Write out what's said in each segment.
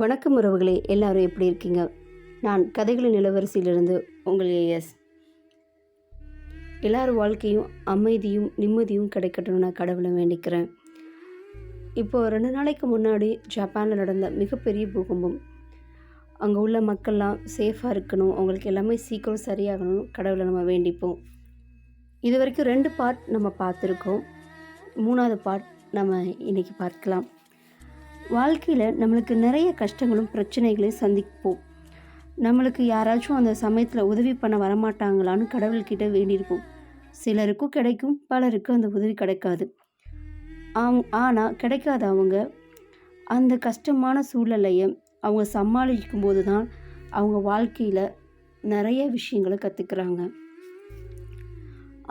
வணக்கம் உறவுகளே, எல்லாரும் எப்படி இருக்கீங்க? நான் கதைகளின் இளவரசியிலிருந்து உங்கள் ஏஎஸ். எல்லார் வாழ்க்கையும் அமைதியும் நிம்மதியும் கிடைக்கட்டும்னு நான் கடவுளை வேண்டிக்கிறேன். இப்போது 2 நாளைக்கு முன்னாடி ஜப்பானில் நடந்த மிகப்பெரிய பூகம்பம். அங்கே உள்ள மக்கள்லாம் சேஃபாக இருக்கணும், அவங்களுக்கு எல்லாமே சீக்கிரம் சரியாகணும், கடவுளை நம்ம வேண்டிப்போம். இது வரைக்கும் 2 பார்ட் நம்ம பார்த்துருக்கோம். 3வது பார்ட் நம்ம இன்றைக்கி பார்க்கலாம். வாழ்க்கையில் நம்மளுக்கு நிறைய கஷ்டங்களும் பிரச்சனைகளையும் சந்திப்போம். நம்மளுக்கு யாராச்சும் அந்த சமயத்தில் உதவி பண்ண வரமாட்டாங்களான்னு கடவுள்கிட்ட வேண்டியிருப்போம். சிலருக்கும் கிடைக்கும், பலருக்கும் அந்த உதவி கிடைக்காது. ஆனால் கிடைக்காத அவங்க அந்த கஷ்டமான சூழ்நிலையை அவங்க சமாளிக்கும் போது தான் அவங்க வாழ்க்கையில் நிறைய விஷயங்களை கற்றுக்குறாங்க.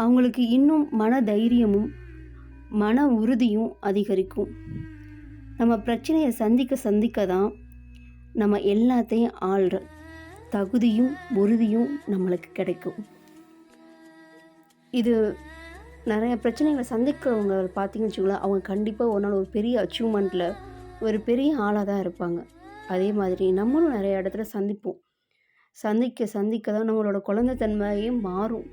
அவங்களுக்கு இன்னும் மன தைரியமும் மன உறுதியும் அதிகரிக்கும். நம்ம பிரச்சனையை சந்திக்க தான் நம்ம எல்லாத்தையும் ஆள்ற தகுதியும் உறுதியும் நம்மளுக்கு கிடைக்கும். இது நிறைய பிரச்சனைகளை சந்திக்கிறவங்க பார்த்தீங்கன்னு வச்சுக்கோங்களேன், அவங்க கண்டிப்பாக ஒரு நாள் ஒரு பெரிய அச்சீவ்மெண்ட்டில் ஒரு பெரிய ஆளாக தான் இருப்பாங்க. அதே மாதிரி நம்மளும் நிறைய இடத்துல சந்திப்போம். சந்திக்க தான் நம்மளோட குழந்தைத்தன்மையும் மாறும்.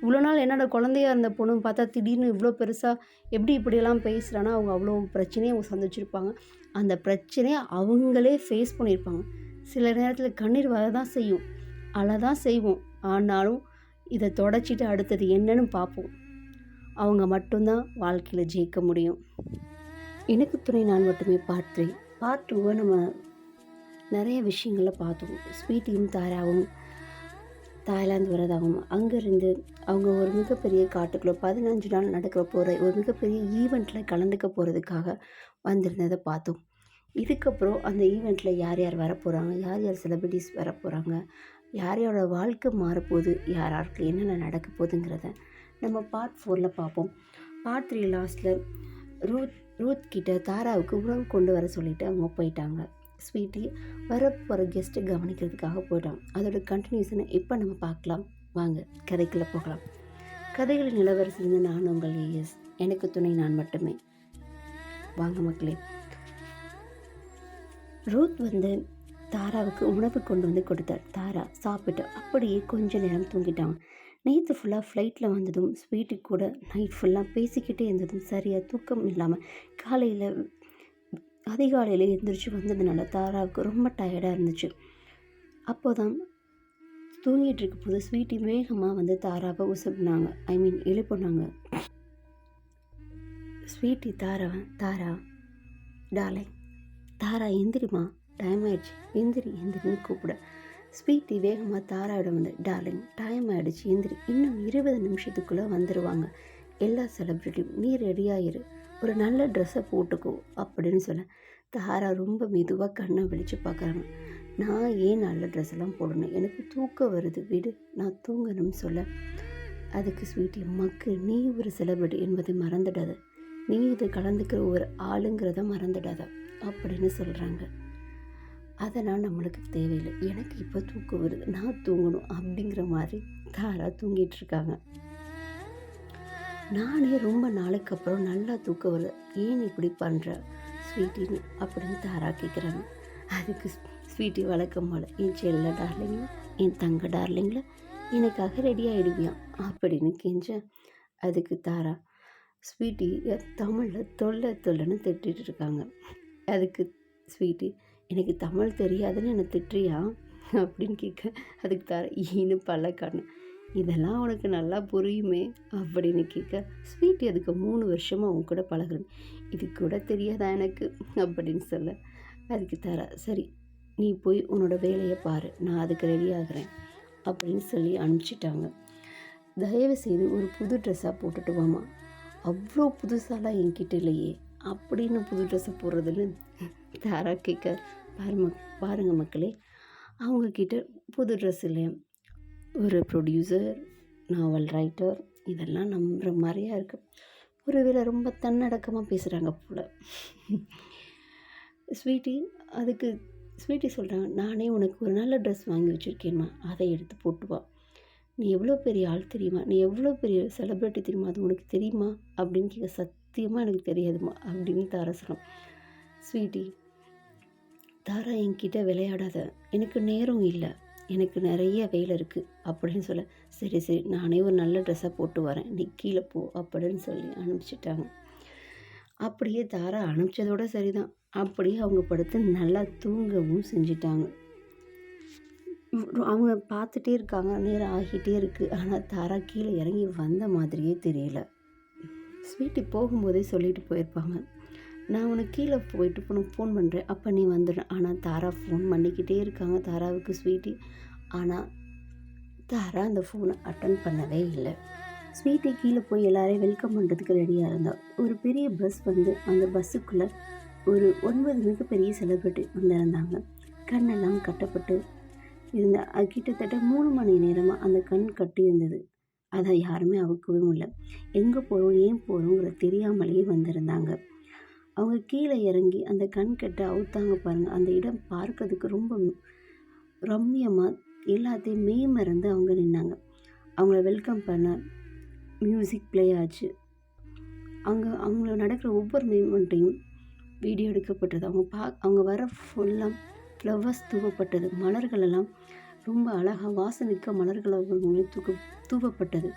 இவ்வளோ நாள் என்னோட குழந்தையாக இருந்த பொண்ணு பார்த்தா திடீர்னு இவ்வளோ பெருசாக எப்படி இப்படியெல்லாம் பேசுகிறான்னா, அவங்க அவ்வளோ பிரச்சனையை அவங்க சந்திச்சிருப்பாங்க. அந்த பிரச்சனையை அவங்களே ஃபேஸ் பண்ணியிருப்பாங்க. சில நேரத்தில் கண்ணீர் வரதான் செய்யும், அழதான் செய்வோம். ஆனாலும் இதை தொடச்சிட்டு அடுத்தது என்னன்னு பார்ப்போம். அவங்க மட்டும்தான் வாழ்க்கையில் ஜெயிக்க முடியும். எனக்கு துணை நான் மட்டுமே பார்ட் 3. பார்ட் 2 நம்ம நிறைய விஷயங்களை பார்த்தோம். ஸ்வீட்டியும் தாராவும் தாய்லாந்து வரதாகவும் அங்கேருந்து அவங்க ஒரு மிகப்பெரிய காட்டுக்குள்ளே 15 நாள் நடக்க போகிற ஒரு மிகப்பெரிய ஈவெண்ட்டில் கலந்துக்க போகிறதுக்காக வந்திருந்ததை பார்த்தோம். இதுக்கப்புறம் அந்த ஈவெண்ட்டில் யார் யார் வரப்போகிறாங்க, யார் யார் செலிபிரிட்டிஸ் வரப்போகிறாங்க, யார் யாரோட வாழ்க்கை மாறப்போகுது, யாருக்கு என்னென்ன நடக்க போகுதுங்கிறத நம்ம பார்ட் 4 பார்ப்போம். பார்ட் 3 லாஸ்ட்டில் ரூத் கிட்ட தாராவுக்கு உணவு கொண்டு வர சொல்லிவிட்டு அவங்க போயிட்டாங்க. ஸ்வீட்டி வரப்போகிற கெஸ்ட்டு கவனிக்கிறதுக்காக போயிட்டாங்க. அதோட கண்டினியூஷனை இப்போ நம்ம பார்க்கலாம். வாங்க கதைக்குள்ளே போகலாம். கதைகளின் இளவரசிலிருந்து நான் உங்கள் ஏஎஸ். எனக்கு துணை நான் மட்டுமே. வாங்க மக்களே. ரூத் தாராவுக்கு உணவு கொண்டு வந்து கொடுத்தார். தாரா சாப்பிட்டு அப்படியே கொஞ்ச நேரம் தூங்கிட்டாங்க. நேற்று ஃபுல்லாக ஃப்ளைட்டில் வந்ததும் ஸ்வீட்டு கூட நைட் ஃபுல்லாக பேசிக்கிட்டே இருந்ததும் சரியாக தூக்கம் இல்லாமல் காலையில் அதிகாலையில் எழுந்திரிச்சு வந்ததுனால தாராவுக்கு ரொம்ப டயர்டாக இருந்துச்சு. அப்போ தான் தூங்கிட்டு இருக்க போது ஸ்வீட்டி வேகமாக தாராவை உசப்பினாங்க, எழுப்பினாங்க. ஸ்வீட்டி தாரா டார்லிங், தாரா எந்திரிமா, டைம் ஆயிடுச்சு, எந்திரின்னு கூப்பிட ஸ்வீட்டி வேகமாக தாராவிடம் டார்லிங் டைம் ஆகிடுச்சு, எந்திரி, இன்னும் 20 நிமிஷத்துக்குள்ளே வந்துடுவாங்க எல்லா செலிப்ரிட்டியும், நீ ரெடியாகிரு, ஒரு நல்ல ட்ரெஸ்ஸை போட்டுக்கோ அப்படின்னு சொல்ல தாரா ரொம்ப மெதுவாக கண்ணை விழித்து பார்க்குறாங்க. நான் ஏன் நல்ல ட்ரெஸ்ஸெல்லாம் போடணும், எனக்கு தூக்கம் வருது, விடு, நான் தூங்கணும்னு சொல்ல அதுக்கு ஸ்வீட்டி, மக்கு நீ ஒரு செலிப்ரிட்டி என்பதை மறந்துடாத, நீ இதை கலந்துக்கிற ஒரு ஆளுங்கிறத மறந்துடாத அப்படின்னு சொல்கிறாங்க. அதனால் நம்மளுக்கு தேவையில்லை, எனக்கு இப்போ தூக்கம் வருது, நான் தூங்கணும் அப்படிங்கிற மாதிரி தாரா தூங்கிட்டு இருக்காங்க. நானே ரொம்ப நாளைக்கு அப்புறம் நல்லா தூக்கம் வருது, ஏன் இப்படி பண்ணுற ஸ்வீட்டின்னு அப்படின்னு தாரா கேட்குறாங்க. அதுக்கு ஸ்வீட்டி வழக்கம் போல், என் செல்ல டார்லிங்கில், என் தங்க டார்லிங்கில் எனக்காக ரெடி ஆகிடுவியான் அப்படின்னு கெஞ்ச அதுக்கு தாரா ஸ்வீட்டி தமிழில் தொல்லைன்னு திட்டிகிட்டு இருக்காங்க. அதுக்கு ஸ்வீட்டி, எனக்கு தமிழ் தெரியாதுன்னு என்னை திட்டுறியா அப்படின்னு கேட்க அதுக்கு தாரா ஈன்னு பல்ல காணு, இதெல்லாம் உனக்கு நல்லா புரியுமே அப்படின்னு கேட்க ஸ்வீட்டி, அதுக்கு 3 வருஷமாக அவங்க கூட பழகுறேன், இது கூட தெரியாதா எனக்கு அப்படின்னு சொல்ல அதுக்கு தாரா, சரி நீ போய் உன்னோட வேலையை பாரு, நான் அதுக்கு ரெடி ஆகிறேன் அப்படின்னு சொல்லி அனுப்பிச்சிட்டாங்க. தயவு செய்து ஒரு புது ட்ரெஸ்ஸாக போட்டுட்டு வாமா, அவ்வளோ புதுசாலாம் என்கிட்ட இல்லையே அப்படின்னு புது ட்ரெஸ்ஸை போடுறதுன்னு தாரா கேட்க பாருங்க மக்களே, அவங்கக்கிட்ட புது ட்ரெஸ் இல்லை, ஒரு ப்ரொடியூசர், நாவல் ரைட்டர், இதெல்லாம் நம்புகிற மாதிரியா இருக்குது. ஒருவேளை ரொம்ப தன்னடக்கமாக பேசுகிறாங்க போல். அதுக்கு ஸ்வீட்டி சொல்கிறாங்க, நானே உனக்கு ஒரு நல்ல ட்ரெஸ் வாங்கி வச்சுருக்கேம்மா, அதை எடுத்து போட்டு வா, நீ எவ்வளோ பெரிய ஆள் தெரியுமா, நீ எவ்வளோ பெரிய செலிப்ரிட்டி தெரியுமா, அது உனக்கு தெரியுமா அப்படின்னு கேட்க சத்தியமாக எனக்கு தெரியாதுமா அப்படின்னு தாரா சொல்லலாம். ஸ்வீட்டி, தாரா என்கிட்ட விளையாடாத, எனக்கு நேரம் இல்லை, எனக்கு நிறைய வேலை இருக்குது அப்படின்னு சொல்ல, சரி சரி நானே ஒரு நல்ல ட்ரெஸ்ஸை போட்டு வரேன், நீ கீழே போ அப்படின்னு சொல்லி அனுப்பிச்சிட்டாங்க. அப்படியே தாரா அனுப்பிச்சதோட சரிதான். அப்படியே அவங்க படுத்து நல்லா தூங்கவும் செஞ்சிட்டாங்க. அவங்க பார்த்துட்டே இருக்காங்க, நேரம் ஆகிட்டே இருக்குது. ஆனால் தாரா கீழே இறங்கி வந்த மாதிரியே தெரியல. ஸ்வீட்டி போகும்போதே சொல்லிட்டு போயிருப்பாங்க, நான் உனக்கு கீழே போயிட்டு உனக்கு ஃபோன் பண்ணுறேன், அப்போ நீ வந்துடுறேன். ஆனால் தாரா ஃபோன் பண்ணிக்கிட்டே இருக்காங்க தாராவுக்கு ஸ்வீட்டி. ஆனால் தாரா அந்த ஃபோனை அட்டன் பண்ணவே இல்லை. ஸ்வீட்டி கீழே போய் எல்லாரையும் வெல்கம் பண்ணுறதுக்கு ரெடியாக இருந்தாள். ஒரு பெரிய பஸ் வந்து அந்த பஸ்ஸுக்குள்ளே ஒரு 9 மிகப்பெரிய செலிப்ரிட்டி வந்திருந்தாங்க. கண்ணெல்லாம் கட்டப்பட்டு இருந்த கிட்டத்தட்ட 3 மணி நேரமாக அந்த கண் கட்டி இருந்தது. அதை யாருமே அவுக்கவும் இல்லை. எங்கே போகிறோம் ஏன் போகிறோங்கிற தெரியாமலேயே வந்திருந்தாங்க. அவங்க கீழே இறங்கி அந்த கண் கட்டை அவுத்தாங்க பாருங்கள். அந்த இடம் பார்க்கறதுக்கு ரொம்ப ரம்மியமாக எல்லாத்தையும் மேமறந்து அவங்க நின்னாங்க. அவங்கள வெல்கம் பண்ண மியூசிக் ப்ளே ஆச்சு. அவங்கள நடக்கிற ஒவ்வொரு மூமெண்ட்டையும் வீடியோ எடுக்கப்பட்டது. அவங்க வர ஃபுல்லாக ஃப்ளவர்ஸ் தூவப்பட்டது. மலர்களெல்லாம் ரொம்ப அழகாக வாசமிக்க மலர்கள் அவங்க தூவப்பட்டது.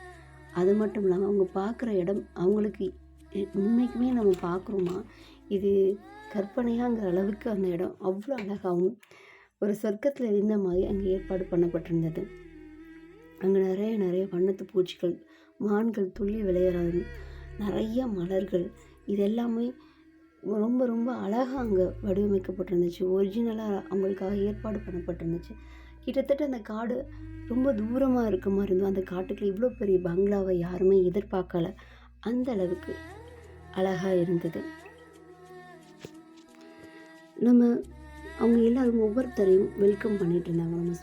அது மட்டும் இல்லாமல் அவங்க பார்க்குற இடம் அவங்களுக்கு உண்மைக்குமே நம்ம பார்க்குறோமா, இது கற்பனையாங்கிற அளவுக்கு அந்த இடம் அவ்வளோ அழகாகவும் ஒரு சொர்க்கத்தில் இருந்த மாதிரி அங்கே ஏற்பாடு பண்ணப்பட்டிருந்தது. அங்கே நிறைய வண்ணத்து பூச்சிகள், மான்கள் துள்ளி விளையாடுறது, நிறைய மலர்கள், இது எல்லாமே ரொம்ப ரொம்ப அழகாக அங்கே வடிவமைக்கப்பட்டிருந்துச்சு. ஒரிஜினலாக அவங்களுக்காக ஏற்பாடு பண்ணப்பட்டிருந்துச்சு. கிட்டத்தட்ட அந்த காடு ரொம்ப தூரமாக இருக்க மாதிரி இருந்தது. அந்த காட்டுக்குள்ள இவ்வளோ பெரிய பங்களாவை யாருமே எதிர்பார்க்கல. அந்த அளவுக்கு அழகாக இருந்தது. அவங்க எல்லாரும் ஒவ்வொருத்தரையும் வெல்கம் பண்ணிட்டு இருந்தாங்க. நம்ம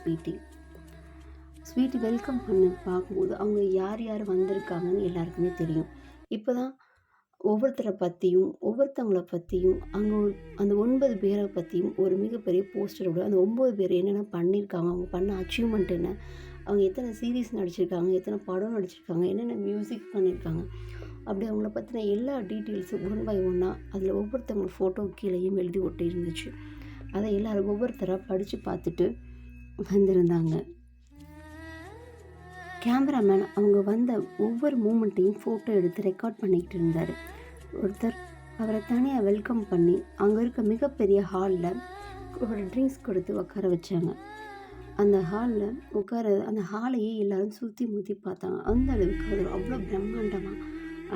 ஸ்வீட்டி வெல்கம் பண்ண பார்க்கும்போது அவங்க யார் யார் வந்திருக்காங்கன்னு எல்லாருக்குமே தெரியும். இப்போ தான் ஒவ்வொருத்தரை பற்றியும் ஒவ்வொருத்தவங்கள பற்றியும் அங்கே அந்த 9 பேரை பற்றியும் ஒரு மிகப்பெரிய போஸ்டரோட அந்த 9 பேர் என்னென்ன பண்ணியிருக்காங்க, அவங்க பண்ண அச்சீவ்மெண்ட் என்ன, அவங்க எத்தனை சீரீஸ் நடிச்சிருக்காங்க, எத்தனை படம் நடிச்சிருக்காங்க, என்னென்ன மியூசிக் பண்ணியிருக்காங்க, அப்படி அவங்கள பற்றின எல்லா டீட்டெயில்ஸும் 1 by 1 அதில் ஒவ்வொருத்தவங்க ஃபோட்டோ கீழேயும் எழுதி ஒட்டி இருந்துச்சு. அதை எல்லோரும் ஒவ்வொருத்தராக படித்து பார்த்துட்டு வந்திருந்தாங்க. கேமராமேன் அவங்க வந்த ஒவ்வொரு மூமெண்ட்டையும் ஃபோட்டோ எடுத்து ரெக்கார்ட் பண்ணிக்கிட்டு இருந்தார். ஒருத்தர் அவரை தனியாக வெல்கம் பண்ணி அங்கே இருக்க மிகப்பெரிய ஹாலில் ஒரு ட்ரிங்க்ஸ் கொடுத்து உட்கார வச்சாங்க. அந்த அந்த ஹாலையே எல்லோரும் சுற்றி முற்றி பார்த்தாங்க. அந்த அளவுக்கு அது அவ்வளோ பிரம்மாண்டமாக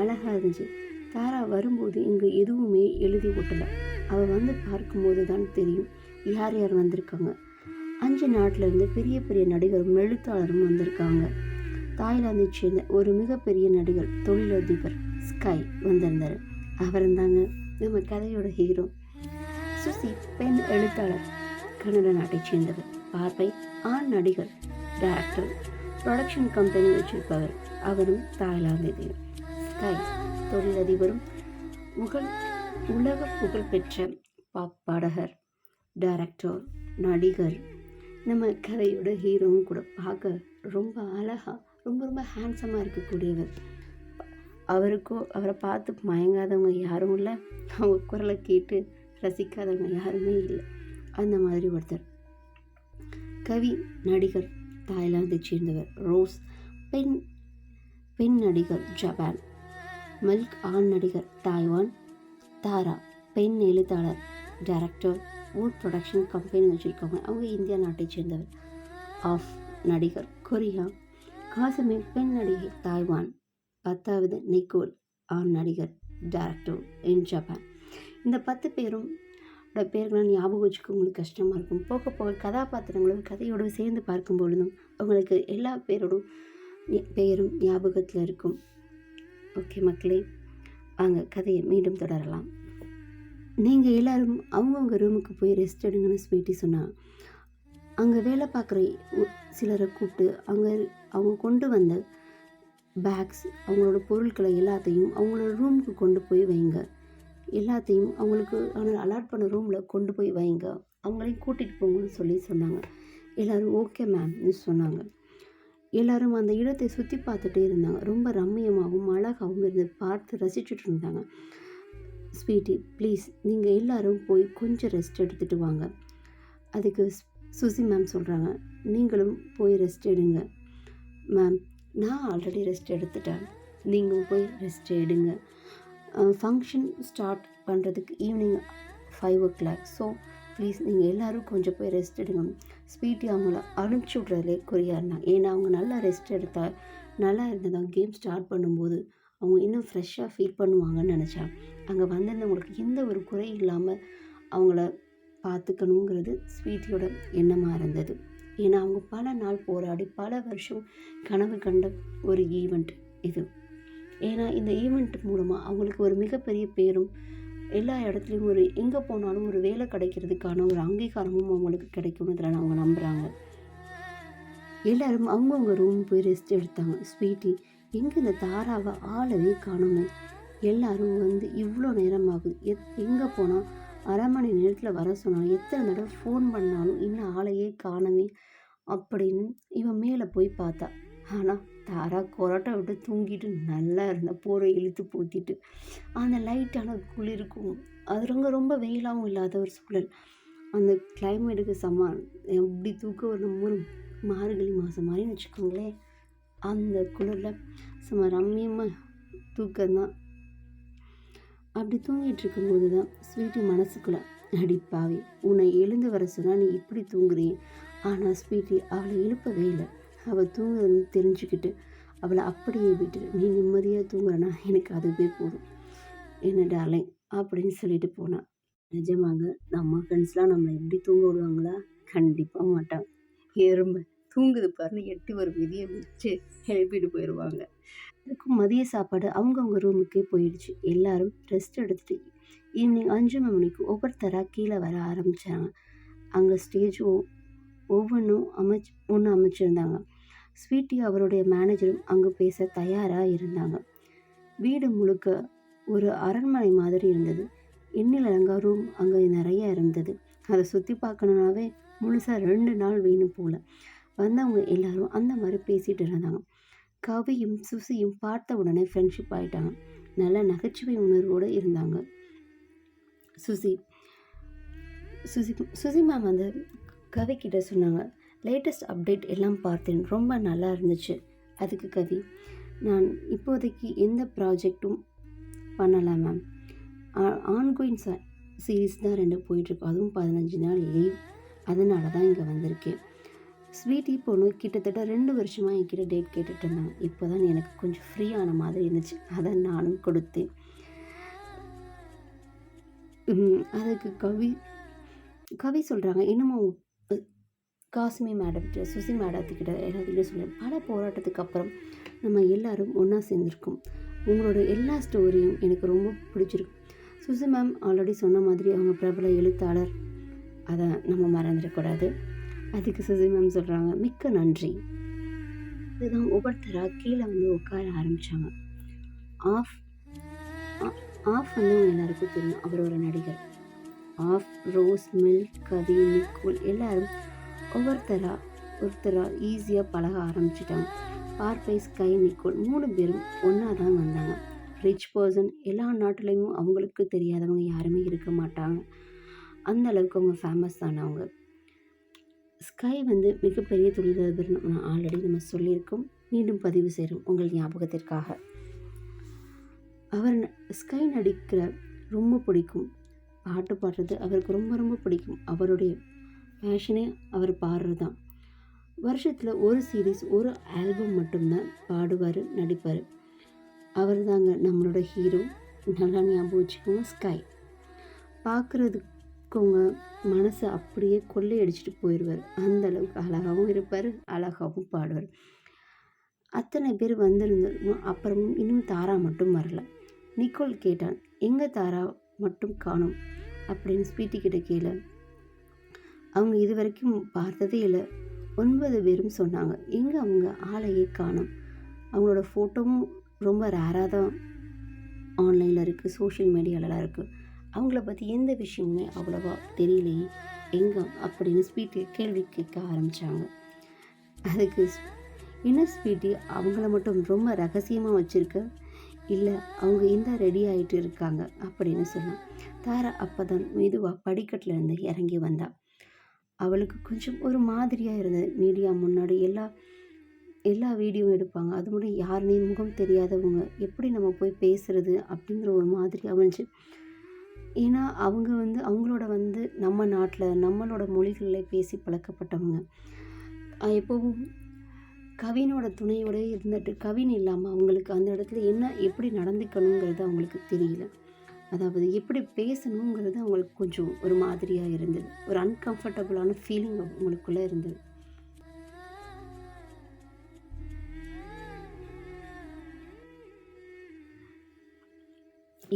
அழகாக இருந்துச்சு. தாரா வரும்போது இங்கே எதுவுமே எழுதி ஒட்டலை. அவள் வந்து பார்க்கும்போது தான் தெரியும் யார் யார் வந்திருக்காங்க. 5 நாட்டிலேருந்து பெரிய பெரிய நடிகரும் எழுத்தாளரும் வந்திருக்காங்க. தாய்லாந்தை சேர்ந்த ஒரு மிகப்பெரிய நடிகர், தொழிலதிபர் ஸ்கை வந்திருந்தார். அவர் இருந்தாங்க நம்ம கதையோட ஹீரோ. சுசி பெண் எழுத்தாளர், கனடா நாட்டை சேர்ந்தவர். பார்வை ஆண் நடிகர், டைரக்டர், ப்ரொடக்ஷன் கம்பெனி வச்சிருப்பவர், அவரும் தாய்லாந்தை. ஸ்கை தொழிலதிபரும் உலக புகழ்பெற்ற பாடகர், டைரக்டர், நடிகர். நம்ம கதையோட ஹீரோவும் கூட பார்க்க ரொம்ப அழகாக ரொம்ப ரொம்ப ஹேண்ட்ஸமாக இருக்கக்கூடியவர். அவரை பார்த்து மயங்காதவங்க யாரும் இல்லை, அவங்க குரலை கேட்டு ரசிக்காதவங்க யாருமே இல்லை. அந்த மாதிரி ஒருத்தர். கவி நடிகர், தாய்லாந்தை சேர்ந்தவர். ரோஸ் பெண் நடிகர், ஜப்பான். மல்க் ஆண் நடிகர், தாய்வான். தாரா பெண் எழுத்தாளர், டைரக்டர், ஊர் ப்ரொடக்ஷன் கம்பெனி வச்சுருக்காங்க. அவங்க இந்தியா நாட்டை சேர்ந்தவர். ஆஃப் நடிகர், கொரியா. காசுமி பெண் நடிகை, தாய்வான். 10வது நிக்கோல் ஆண் நடிகர், டைரக்டர் இன் ஜப்பான். இந்த 10 பேரும் பேர்களாம் ஞாபகம் வச்சுக்க உங்களுக்கு கஷ்டமாக இருக்கும். போக போக கதாபாத்திரங்களோட கதையோடு சேர்ந்து பார்க்கும் பொழுதும் அவங்களுக்கு எல்லா பெயரும் ஞாபகத்தில் இருக்கும். ஓகே மக்களே, வாங்க கதையை மீண்டும் தொடரலாம். நீங்கள் எல்லோரும் அவங்கவுங்க ரூமுக்கு போய் ரெஸ்ட் எடுங்கன்னு ஸ்வீட்டி சொன்னால், அங்கே வேலை பார்க்குற சிலரை கூப்பிட்டு அவங்க கொண்டு வந்த பேக்ஸ், அவங்களோட பொருட்களை எல்லாத்தையும் அவங்களோட ரூமுக்கு கொண்டு போய் வைங்க. எல்லாத்தையும் அவங்களுக்கு அலாட் பண்ண ரூமில் கொண்டு போய் வைங்க. அவங்களையும் கூட்டிகிட்டு போங்கன்னு சொன்னாங்க. எல்லோரும் ஓகே மேம்னு சொன்னாங்க. எல்லோரும் அந்த இடத்தை சுற்றி பார்த்துட்டே இருந்தாங்க. ரொம்ப ரம்மியமாகவும் அழகாகவும் இருந்து பார்த்து ரசிச்சுட்டு இருந்தாங்க. ஸ்வீட்டி ப்ளீஸ் நீங்கள் எல்லோரும் போய் கொஞ்சம் ரெஸ்ட் எடுத்துகிட்டு வாங்க. அதுக்கு சுசி மேம் சொல்கிறாங்க, நீங்களும் போய் ரெஸ்ட் எடுங்க. மேம், நான் ஆல்ரெடி ரெஸ்ட் எடுத்துட்டேன், நீங்களும் போய் ரெஸ்ட் எடுங்க. ஃபங்க்ஷன் ஸ்டார்ட் பண்ணுறதுக்கு ஈவினிங் 5 o'clock. ஸோ ப்ளீஸ் நீங்கள் எல்லோரும் கொஞ்சம் போய் ரெஸ்ட் எடுங்க. ஸ்வீட்டி அவங்கள அனுப்பிச்சி விட்றதுலே குறியாக இருந்தாங்க. ஏன்னா அவங்க நல்லா ரெஸ்ட் எடுத்தால் நல்லா இருந்ததான் கேம் ஸ்டார்ட் பண்ணும்போது அவங்க இன்னும் ஃப்ரெஷ்ஷாக ஃபீல் பண்ணுவாங்கன்னு நினச்சாங்க. அங்கே வந்திருந்தவங்களுக்கு எந்த ஒரு குறை இல்லாமல் அவங்கள பார்த்துக்கணுங்கிறது ஸ்வீட்டியோட எண்ணமாக இருந்தது. ஏன்னா அவங்க பல நாள் போராடி பல வருஷம் கனவு கண்ட ஒரு ஈவெண்ட் இது. ஏன்னா இந்த ஈவெண்ட் மூலமாக அவங்களுக்கு ஒரு மிகப்பெரிய பேரும், எல்லா இடத்துலையும் ஒரு எங்கே போனாலும் ஒரு வேலை கிடைக்கிறதுக்கான ஒரு அங்கீகாரமும் அவங்களுக்கு கிடைக்கும்ன்றத அவங்க நம்புகிறாங்க. எல்லோரும் அவங்கவுங்க ரூம் போய் ரெஸ்ட் எடுத்தாங்க. ஸ்வீட்டி, எங்கே இந்த தாராவை ஆளவே காணுமே, எல்லோரும் வந்து இவ்வளோ நேரம் ஆகுது, எங்கே போனால் அரை மணி நேரத்தில் வர சொன்னாலும் எத்தனை தடவை ஃபோன் பண்ணாலும் இன்னும் ஆளையே காணவே அப்படின்னு இவன் மேலே போய் பார்த்தா. ஆனால் தாரா கொரட்டை விட்டு தூங்கிட்டு நல்லா இருந்த போரை இழுத்து போத்திட்டு அந்த லைட்டான குளிருக்கும் அது ரொம்ப வெயிலாகவும் இல்லாத ஒரு சூழல், அந்த கிளைமேட்டுக்கு எப்படி தூக்கம் ஒரு மார்கழி மாதம் மாதிரின்னு வச்சுக்கோங்களேன். அந்த குளிரில் சும்மா ரம்மியமாக தூக்கம்தான். அப்படி தூங்கிட்டு இருக்கும்போது தான் ஸ்வீட்டி மனசுக்குள்ளே, அடிப்பாவி, உன்னை எழுந்து வர சொன்னால் நீ இப்படி தூங்குறீ. ஆனால் ஸ்வீட்டி அவளை எழுப்பவே இல்லை. அவள் தூங்குறதுன்னு தெரிஞ்சுக்கிட்டு அவளை அப்படியே விட்டு, நீ நிம்மதியாக தூங்குறனா எனக்கு அதுவே போதும் என்ன டார்லிங் அப்படின்னு சொல்லிட்டு போனான். நிஜமாங்க, நம்ம ஃப்ரெண்ட்ஸ்லாம் நம்மளை எப்படி தூங்க விடுவாங்களா? கண்டிப்பாக மாட்டாங்க. எறும்பு தூங்குது பாருன்னு 8 ஒரு மிதியை வச்சு எழுப்பிட்டு போயிடுவாங்க. அதுக்கும் மதிய சாப்பாடு அவங்கவுங்க ரூமுக்கே போயிடுச்சு. எல்லாரும் ரெஸ்ட் எடுத்துட்டு ஈவினிங் 5 மணிக்கு ஒவ்வொருத்தராக கீழே வர ஆரம்பித்தாங்க. அங்கே ஸ்டேஜ் ஒவ்வொன்றும் அமைச்சிருந்தாங்க. ஸ்வீட்டி அவருடைய மேனேஜரும் அங்கே பேச தயாராக இருந்தாங்க. வீடு முழுக்க ஒரு அரண்மனை மாதிரி இருந்தது. எண்ணிலடங்கா ரூம் அங்கே நிறைய இருந்தது. அதை சுற்றி பார்க்கணுன்னாவே முழுசாக 2 நாள் வேணும் போல். வந்தவங்க எல்லாரும் அந்த மாதிரி பேசிகிட்டு இருந்தாங்க. கவியும் சுசியும் பார்த்த உடனே ஃப்ரெண்ட்ஷிப் ஆகிட்டாங்க. நல்ல நகைச்சுவை உணர்வோடு இருந்தாங்க. சுசி சுசி சுசி மேம் வந்து கவிக்கிட்ட சொன்னாங்க, லேட்டஸ்ட் அப்டேட் எல்லாம் பார்த்தேன், ரொம்ப நல்லா இருந்துச்சு. அதுக்கு கவி, நான் இப்போதைக்கு எந்த ப்ராஜெக்டும் பண்ணலை மேம், ஆன்கோயிங் சீரீஸ் தான் 2 போயிட்டுருக்கு, அதுவும் 15 நாள் லீவ், அதனால தான் இங்கே வந்திருக்கேன். ஸ்வீட்டி பொண்ணு கிட்டத்தட்ட 2 வருஷமாக என்கிட்ட டேட் கேட்டுட்டு இருந்தாங்க. இப்போ தான் எனக்கு கொஞ்சம் ஃப்ரீயான மாதிரி இருந்துச்சு, அதை நானும் கொடுத்தேன். அதுக்கு கவி சொல்கிறாங்க, இன்னமும் காஸ்மி மேடம்கிட்ட சுசி மேடத்துக்கிட்ட எல்லாத்துக்கிட்ட சொல்லி பல போராட்டத்துக்கு அப்புறம் நம்ம எல்லாரும் ஒன்றா சேர்ந்துருக்கோம். உங்களோட எல்லா ஸ்டோரியும் எனக்கு ரொம்ப பிடிச்சிருக்கு. சுசி மேம் ஆல்ரெடி சொன்ன மாதிரி அவங்க பிரபல எழுத்தாளர், அதை நம்ம மறந்துடக்கூடாது. அதுக்கு சுசி மேம் சொல்கிறாங்க, மிக்க நன்றி. இதுதான் ஒவ்வொருத்தராக கீழே வந்து உட்கார ஆரம்பித்தாங்க. ஆஃப் வந்து அவங்க எல்லாருக்கும் தெரியும், அவர் ஒரு நடிகர். ஆஃப், ரோஸ், மில், கவி, நிக்கோல் எல்லாரும் ஒருத்தராக ஈஸியாக பழக ஆரம்பிச்சிட்டாங்க. பார்ப்பை, ஸ்கை, நிக்கோல் 3 பேரும் ஒன்றா தான் வந்தாங்க. ரிச் பர்சன், எல்லா நாட்டிலையும் அவங்களுக்கு தெரியாதவங்க யாருமே இருக்க மாட்டாங்க. அந்த அளவுக்கு அவங்க ஃபேமஸ் தானவங்க. ஸ்கை வந்து மிகப்பெரிய தொழிலதிபர், ஆல்ரெடி நம்ம சொல்லியிருக்கோம், மீண்டும் பதிவு செய்கிறோம் உங்கள் ஞாபகத்திற்காக. அவர் ஸ்கை நடிக்கிற ரொம்ப பிடிக்கும், பாட்டு பாடுறது அவருக்கு ரொம்ப பிடிக்கும். அவருடைய பேஷனே அவர் பாடுறது தான். வருஷத்தில் ஒரு சீரீஸ், ஒரு ஆல்பம் மட்டும்தான் பாடுவார், நடிப்பார். அவர் தாங்க நம்மளோட ஹீரோ. நல்லா ஞாபகம் வச்சுக்கோங்க, ஸ்கை. பார்க்குறதுக்கவங்க மனசை அப்படியே கொள்ளையடிச்சிட்டு போயிடுவார். அந்த அளவுக்கு அழகாகவும் இருப்பார், அழகாகவும் பாடுவார். அத்தனை பேர் வந்திருந்தோம். அப்புறமும் இன்னும் தாரா மட்டும் வரல. நிக்கோல் கேட்டான், எங்கே தாரா மட்டும் காணும் அப்படின்னு ஸ்வீட்டி கிட்ட கேள. அவங்க இது வரைக்கும் பார்த்ததே இல்லை. 9 பேரும் சொன்னாங்க, எங்கே அவங்க ஆளையே காணும். அவங்களோட ஃபோட்டோவும் ரொம்ப ரேராக தான் ஆன்லைனில் இருக்குது, சோஷியல் மீடியாலலாம் இருக்குது. அவங்கள பற்றி எந்த விஷயமுமே அவ்வளோவா தெரியலையே, எங்கே அப்படின்னு ஸ்வீட்டி கேள்வி கேட்க ஆரம்பித்தாங்க. அதுக்கு என்ன ஸ்வீட்டி, அவங்கள மட்டும் ரொம்ப ரகசியமாக வச்சுருக்க, இல்லை அவங்க இந்த ரெடி ஆகிட்டு இருக்காங்க அப்படின்னு சொன்னான். தாரா அப்போ தான் மெதுவாக படிக்கட்டில் இருந்து இறங்கி வந்தா. அவளுக்கு கொஞ்சம் ஒரு மாதிரியாக இருந்தது. மீடியா முன்னாடி எல்லா எல்லா வீடியோவும் எடுப்பாங்க. அது மட்டும் யாருனே முகம் தெரியாதவங்க எப்படி நம்ம போய் பேசுறது அப்படிங்கிற ஒரு மாதிரி அமைஞ்சு. ஏன்னா அவங்களோட நம்ம நாட்டில் நம்மளோட மொழிகளில் பேசி பழக்கப்பட்டவங்க. எப்போவும் கவினோட துணையோட இருந்துட்டு கவின் இல்லாமல் அவங்களுக்கு அந்த இடத்துல எப்படி நடந்துக்கணுங்கிறது அவங்களுக்கு தெரியல. அதாவது எப்படி பேசணுங்கிறது அவங்களுக்கு கொஞ்சம் ஒரு மாதிரியாக இருந்தது. ஒரு அன்கம்ஃபர்டபுளான ஃபீலிங் அவங்களுக்குள்ளே இருந்தது.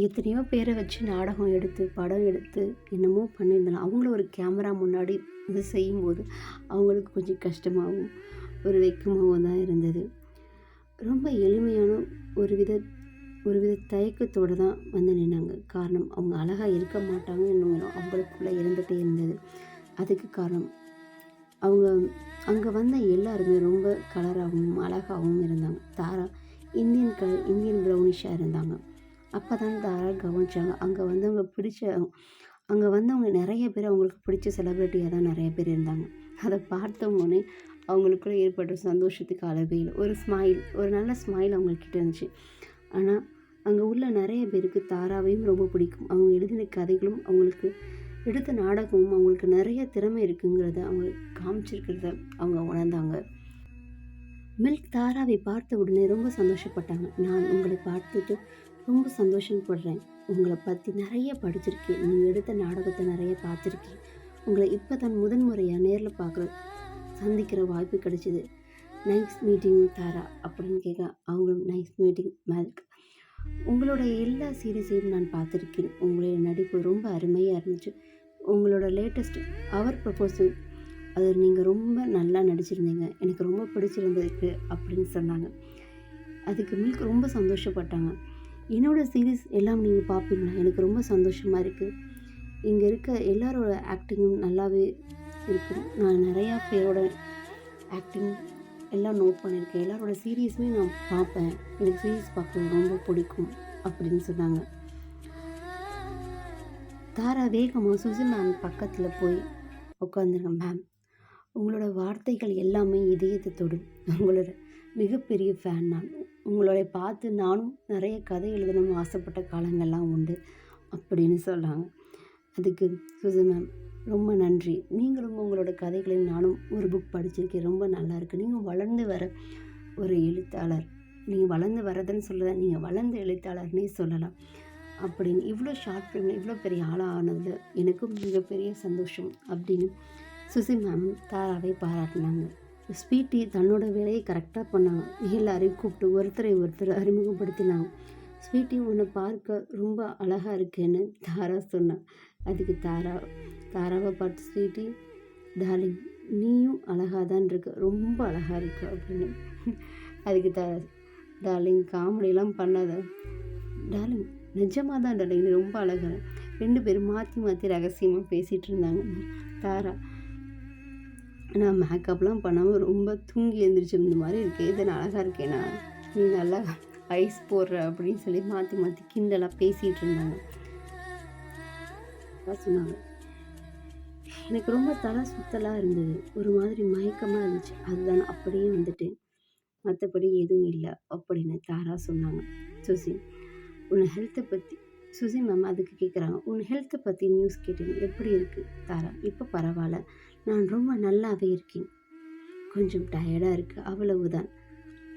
எத்தனையோ பேரை வச்சு நாடகம் எடுத்து படம் எடுத்து என்னமோ பண்ணியிருந்தாலும் அவங்களும் ஒரு கேமரா முன்னாடி இது செய்யும்போது அவங்களுக்கு கொஞ்சம் கஷ்டமாகவும் ஒரு வெக்கமாகவும் தான் இருந்தது. ரொம்ப எளிமையான ஒரு வித ஒரு வித தயக்கத்தோடு தான் நின்னாங்க. காரணம் அவங்க அழகாக இருக்க மாட்டாங்க என்னும் அவங்களுக்குள்ளே இருந்துகிட்டே இருந்தது. அதுக்கு காரணம் அவங்க அங்கே வந்த எல்லாருமே ரொம்ப கலராகவும் அழகாகவும் இருந்தாங்க. தாரா இந்தியன் ப்ரௌனிஷாக இருந்தாங்க. அப்போ தான் தாரா கவனிச்சாங்க. அங்கே வந்தவங்க நிறைய பேர் அவங்களுக்கு பிடிச்ச செலிப்ரிட்டியாக தான் நிறைய பேர் இருந்தாங்க. அதை பார்த்தவொடனே அவங்களுக்குள்ள ஏற்பட்ட சந்தோஷத்துக்கு அளவே இல்லை. ஒரு நல்ல ஸ்மைல் அவங்கக்கிட்ட இருந்துச்சு. ஆனால் அங்கே உள்ள நிறைய பேருக்கு தாராவையும் ரொம்ப பிடிக்கும். அவங்க எழுதின கதைகளும் அவங்களுக்கு எடுத்த நாடகமும் அவங்களுக்கு நிறைய திறமை இருக்குங்கிறத அவங்க காமிச்சிருக்கிறத அவங்க உணர்ந்தாங்க. மில்க் தாராவை பார்த்த உடனே ரொம்ப சந்தோஷப்பட்டாங்க. நான் உங்களை பார்த்துட்டு ரொம்ப சந்தோஷப்படுறேன். உங்களை பற்றி நிறைய படிச்சிருக்கேன். நீங்கள் எடுத்த நாடகத்தை நிறைய பார்த்துருக்கேன். உங்களை இப்போ தான் முதன்முறையாக நேரில் சந்திக்கிற வாய்ப்பு கிடைச்சிது. நைஸ் மீட்டிங் தாரா அப்படின்னு கேட்க அவங்களும் நைஸ் மீட்டிங் மில்க். உங்களோட எல்லா சீரீஸையும் நான் பார்த்துருக்கேன். உங்களுடைய நடிப்பு ரொம்ப அருமையாக இருந்துச்சு. உங்களோட லேட்டஸ்ட் அவர் ப்ரப்போசல் அது நீங்கள் ரொம்ப நல்லா நடிச்சிருந்தீங்க. எனக்கு ரொம்ப பிடிச்சிருந்ததுக்கு அப்படின்னு சொன்னாங்க. அதுக்கு மில்க் ரொம்ப சந்தோஷப்பட்டாங்க. என்னோடய சீரீஸ் எல்லாம் நீங்கள் பார்ப்பீங்களா? எனக்கு ரொம்ப சந்தோஷமாக இருக்குது. இங்கே இருக்க எல்லாரோட ஆக்டிங்கும் நல்லாவே இருக்கும். நான் நிறையா பேரோட ஆக்டிங் எல்லாம் நோட் பண்ணியிருக்கேன். எல்லாரோட சீரீஸுமே நான் பார்ப்பேன். எனக்கு சீரீஸ் பார்க்க ரொம்ப பிடிக்கும் அப்படின்னு சொன்னாங்க. தாரா வேகமாக சுசி மேம் பக்கத்தில் போய் உட்காந்துருங்க. மேம், உங்களோட வார்த்தைகள் எல்லாமே இதயத்தை தொடும். உங்களோட மிகப்பெரிய ஃபேன் நான். உங்களை பார்த்து நானும் நிறைய கதை எழுதணும்னு ஆசைப்பட்ட காலங்கள்லாம் உண்டு அப்படின்னு சொன்னாங்க. அதுக்கு சுசி மேம் ரொம்ப நன்றி. நீங்களும் உங்களோட கதைகளையும் நானும் ஒரு புக் படிச்சிருக்கேன். ரொம்ப நல்லா இருக்குது. நீங்கள் வளர்ந்து வர ஒரு எழுத்தாளர். நீங்கள் வளர்ந்து வரதுன்னு சொல்லதான், நீங்கள் வளர்ந்த எழுத்தாளர்னே சொல்லலாம் அப்படின்னு இவ்வளோ ஷார்ட் ஃபிலிமில் இவ்வளோ பெரிய ஆளாக ஆனதில் எனக்கும் மிகப்பெரிய சந்தோஷம் அப்படின்னு சுசி மேம் தாராவை பாராட்டினாங்க. ஸ்வீட்டி தன்னோட வேலையை கரெக்டாக பண்ணாங்க. எல்லாரையும் கூப்பிட்டு ஒருத்தர் அறிமுகப்படுத்தினாங்க. ஸ்வீட்டி உன்னை பார்க்க ரொம்ப அழகாக இருக்குன்னு தாரா சொன்னான். அதுக்கு தாராவை பார்த்து ஸ்வீட்டி, டார்லிங் நீயும் அழகாக தான் இருக்க, ரொம்ப அழகாக இருக்கு அப்படின்னு. அதுக்கு டார்லிங் காமெடியெல்லாம் பண்ணாத, டார்லிங் நிஜமாக தான் டார்லிங் நீ ரொம்ப அழகாக. 2 பேரும் மாற்றி ரகசியமாக பேசிகிட்டு இருந்தாங்க. தாரா, நான் மேக்கப்லாம் பண்ணாமல் ரொம்ப தூங்கி எழுந்திரிச்சிருந்த மாதிரி இருக்கேன், இது நான் அழகாக இருக்கேனா, நீ நல்லா ஐஸ் போடுற அப்படின்னு சொல்லி மாற்றி கிண்டலாக பேசிகிட்டு இருந்தாங்க. சொன்னாங்க, எனக்கு ரொம்ப தலை சுத்தலாக இருந்தது, ஒரு மாதிரி மயக்கமாக இருந்துச்சு, அதுதான் அப்படியே வந்துட்டேன், மற்றபடி எதுவும் இல்லை அப்படின்னு தாரா சொன்னாங்க. சுசி, உன் ஹெல்த்தை பற்றி சுசி மேம் அதுக்கு கேட்குறாங்க, உன் ஹெல்த்தை பற்றி நியூஸ் கேட்டேன், எப்படி இருக்குது தாரா? இப்போ பரவாயில்ல, நான் ரொம்ப நல்லாவே இருக்கேன், கொஞ்சம் டயர்டாக இருக்குது, அவ்வளவுதான்.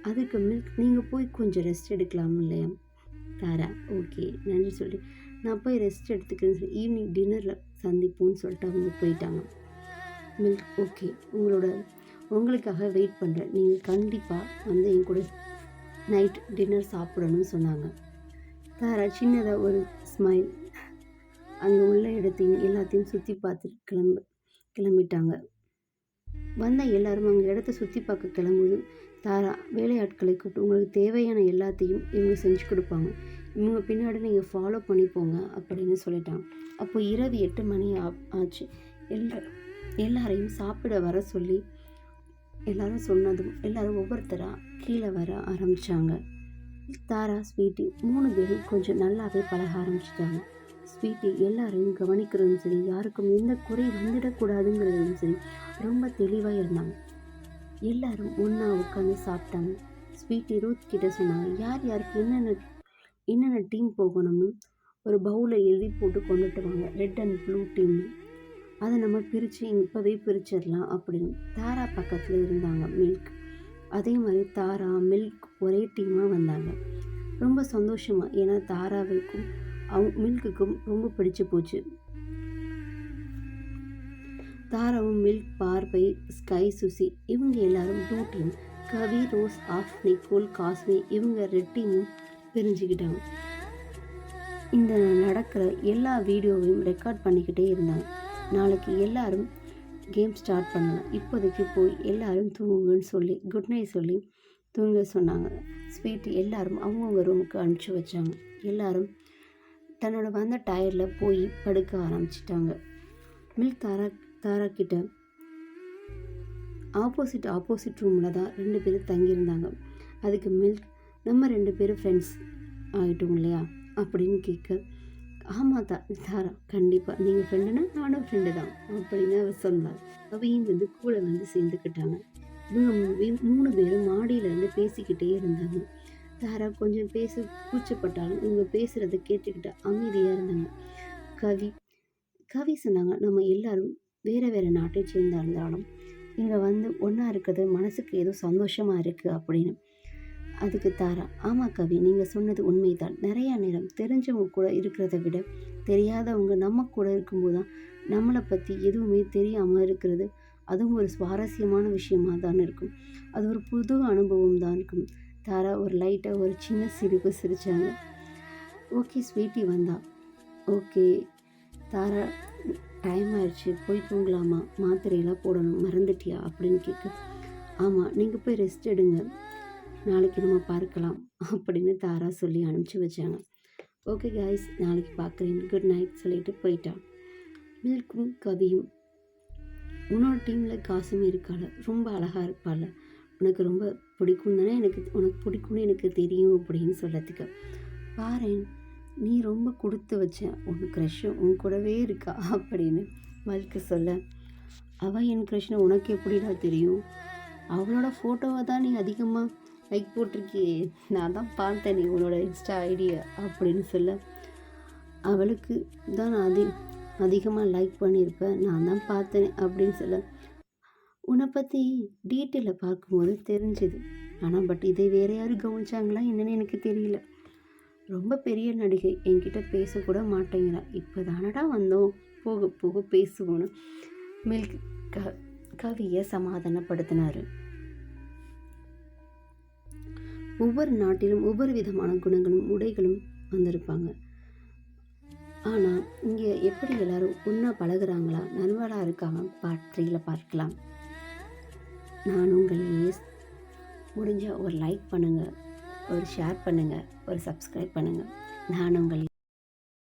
அதுக்கு மில்க், நீங்கள் போய் கொஞ்சம் ரெஸ்ட் எடுக்கலாம் இல்லையா? தாரா, ஓகே நன்றி சொல்லி நான் போய் ரெஸ்ட் எடுத்துக்கிறேன்னு சொல்லி ஈவினிங் டின்னரில் சந்திப்போன்னு சொல்லிட்டு அவங்க போயிட்டாங்க. மில்க், ஓகே உங்களுக்காக வெயிட் பண்ணுறேன், நீங்கள் கண்டிப்பாக என் கூட நைட் டின்னர் சாப்பிடணும்னு சொன்னாங்க. தாரா சின்னதாக ஒரு ஸ்மைல், அங்கே உள்ள இடத்தையும் எல்லாத்தையும் சுற்றி பார்த்துட்டு கிளம்பிட்டாங்க. வந்த எல்லாரும் அங்கே இடத்த சுற்றி பார்க்க கிளம்புது. தாரா வேலையாட்களை கூப்பிட்டு உங்களுக்கு தேவையான எல்லாத்தையும் இவங்க செஞ்சு கொடுப்பாங்க, இவங்க பின்னாடி நீங்கள் ஃபாலோ பண்ணிப்போங்க அப்படின்னு சொல்லிட்டாங்க. அப்போ இரவு 8 மணி ஆச்சு. எல்லாரையும் சாப்பிட வர சொல்லி எல்லாரும் சொன்னதும் எல்லாரும் ஒவ்வொருத்தராக கீழே வர ஆரம்பித்தாங்க. தாரா ஸ்வீட்டி 3 பேரும் கொஞ்சம் நல்லாவே பழக ஆரம்பிச்சிட்டாங்க. ஸ்வீட்டி எல்லாரையும் கவனிக்கிறதும் சரி, யாருக்கும் எந்த குறை வந்துடக்கூடாதுங்கிறதும் சரி, ரொம்ப தெளிவாக இருந்தாங்க. எல்லாரும் ஒன்றா உட்காந்து சாப்பிட்டாங்க. ஸ்வீட்டி ரூத் கிட்ட சொன்னாங்க, யார் யாருக்கு என்னென்ன என்னென்ன டீம் போகணும்னு ஒரு பவுலில் எழுதி போட்டு கொண்டுட்டு வாங்க, ரெட் அண்ட் ப்ளூ டீம்னு. அதை நம்ம பிரித்து இப்போவே பிரிச்சிடலாம் அப்படின்னு. தாரா பக்கத்தில் இருந்தாங்க மில்க். அதே மாதிரி தாரா மில்க் ஒரே டீமாக வந்தாங்க. ரொம்ப சந்தோஷமாக, ஏன்னா தாராவுக்கும் மில்க்குக்கும் ரொம்ப பிடிச்சு போச்சு. தாராவும் மில்க், பார்வை, ஸ்கை, சுசி இவங்க எல்லாரும் ப்ளூ டீம், கவி, ரோஸ், ஆஃப், நிக்கோல், காஸ்மி இவங்க ரெட் டீமும் பிரிஞ்சுக்கிட்டாங்க. இந்த நடக்கிற எல்லா வீடியோவையும் ரெக்கார்ட் பண்ணிக்கிட்டே இருந்தாங்க. நாளைக்கு எல்லாரும் கேம் ஸ்டார்ட் பண்ணலாம், இப்போதைக்கு போய் எல்லாரும் தூங்குங்கன்னு சொல்லி குட் நைட் சொல்லி தூங்க சொன்னாங்க. ஸ்வீட்டி எல்லாரும் அவங்கவுங்க ரூமுக்கு அனுப்பிச்சி வச்சாங்க. எல்லாரும் தன்னோட வந்த டயரில் போய் படுக்க ஆரம்பிச்சிட்டாங்க. மில்க் தாரா கிட்ட ஆப்போசிட் ரூமில் தான் 2 பேரும் தங்கியிருந்தாங்க. அதுக்கு மில்க், நம்ம 2 பேரும் ஃப்ரெண்ட்ஸ் ஆகிட்டோம் இல்லையா அப்படின்னு கேட்க, ஆமாம் தாரா கண்டிப்பாக நீங்கள் ஃப்ரெண்டுனா நானும் ஃப்ரெண்டு தான் அப்படின்னு அவர் சொன்னார். அவையும் கூட சேர்ந்துக்கிட்டாங்க. இவங்க 3 பேரும் மாடியிலேருந்து பேசிக்கிட்டே இருந்தாங்க. தாரா கொஞ்சம் கூச்சப்பட்டாலும் இவங்க பேசுகிறத கேட்டுக்கிட்டு அமைதியாக இருந்தாங்க. கவி சொன்னாங்க, நம்ம எல்லாரும் வேறு நாட்டை சேர்ந்தா இருந்தாலும் இங்கே ஒன்றா இருக்கிறது மனசுக்கு ஏதோ சந்தோஷமாக இருக்குது அப்படின்னு. அதுக்கு தாரா, ஆமாம் கவி, நீங்கள் சொன்னது உண்மைதான். நிறையா நேரம் தெரிஞ்சவங்க கூட இருக்கிறத விட தெரியாதவங்க நம்ம கூட இருக்கும்போது தான் நம்மளை பற்றி எதுவுமே தெரியாமல் இருக்கிறது, அதுவும் ஒரு சுவாரஸ்யமான விஷயமாக தான் இருக்கும். அது ஒரு புது அனுபவம் தான் இருக்கும். தாரா லைட்டாக ஒரு சின்ன சிரிப்பு சிரித்தாங்க. ஓகே ஸ்வீட்டி வந்தா. ஓகே தாரா, டைம் ஆயிடுச்சு, போய் தூங்கலாமா, மாத்திரையெல்லாம் போடணும், மறந்துட்டியா அப்படின்னு கேட்க, ஆமாம் நீங்கள் போய் ரெஸ்ட் எடுங்க, நாளைக்கு நம்ம பார்க்கலாம் அப்படின்னு தாரா சொல்லி அனுப்பிச்சி வச்சாங்க. ஓகே கைஸ், நாளைக்கு பார்க்குறேன், குட் நைட் சொல்லிட்டு போயிட்டான். மில்க்கும் கவியும், உன்னோட டீமில் காசுமே இருக்காள், ரொம்ப அழகாக இருப்பாள், உனக்கு ரொம்ப பிடிக்கும் தானே, உனக்கு பிடிக்கும்னு எனக்கு தெரியும் அப்படின்னு சொல்லத்துக்கு, பாரேன் நீ ரொம்ப கொடுத்து வச்ச, உன் க்ரஷ்ஷும் உன் கூடவே இருக்கா அப்படின்னு மல்க்கு சொல்ல, அவள் என் க்ரஷ்னு உனக்கு எப்படிடா தெரியும், அவளோட ஃபோட்டோவை தான் நீ அதிகமாக லைக் போட்டிருக்கியே, நான் தான் பார்த்தேன் நீ உன்னோட இன்ஸ்டா ஐடியா அப்படின்னு சொல்ல, அவளுக்கு தான் நான் அதிகமாக லைக் பண்ணியிருப்பேன், நான் தான் பார்த்தேன் அப்படின்னு சொல்ல, உன்னை பற்றி டீட்டெயிலில் பார்க்கும்போது தெரிஞ்சுது, ஆனால் பட் இதை வேறு யாரும் கவனிச்சாங்களா என்னன்னு எனக்கு தெரியல, ரொம்ப பெரிய நடிகை, என்கிட்ட பேசக்கூட மாட்டேங்கிறா, இப்போ தானடா வந்தோம், போக போக பேசுவோன்னு மில்க் கவியை சமாதானப்படுத்தினார். ஒவ்வொரு நாட்டிலும் ஒவ்வொரு விதமான குணங்களும் உடைகளும் வந்திருப்பாங்க. ஆனால் இங்கே எப்படி எல்லாரும் ஒன்றா பழகுறாங்களா, நண்பர்களாக இருக்காங்க, பார்ட் 3ல் பார்க்கலாம். நான் உங்கள் முடிஞ்சால் ஒரு லைக் பண்ணுங்கள், ஒரு ஷேர் பண்ணுங்கள், ஒரு சப்ஸ்கிரைப் பண்ணுங்கள். நான் உங்கள்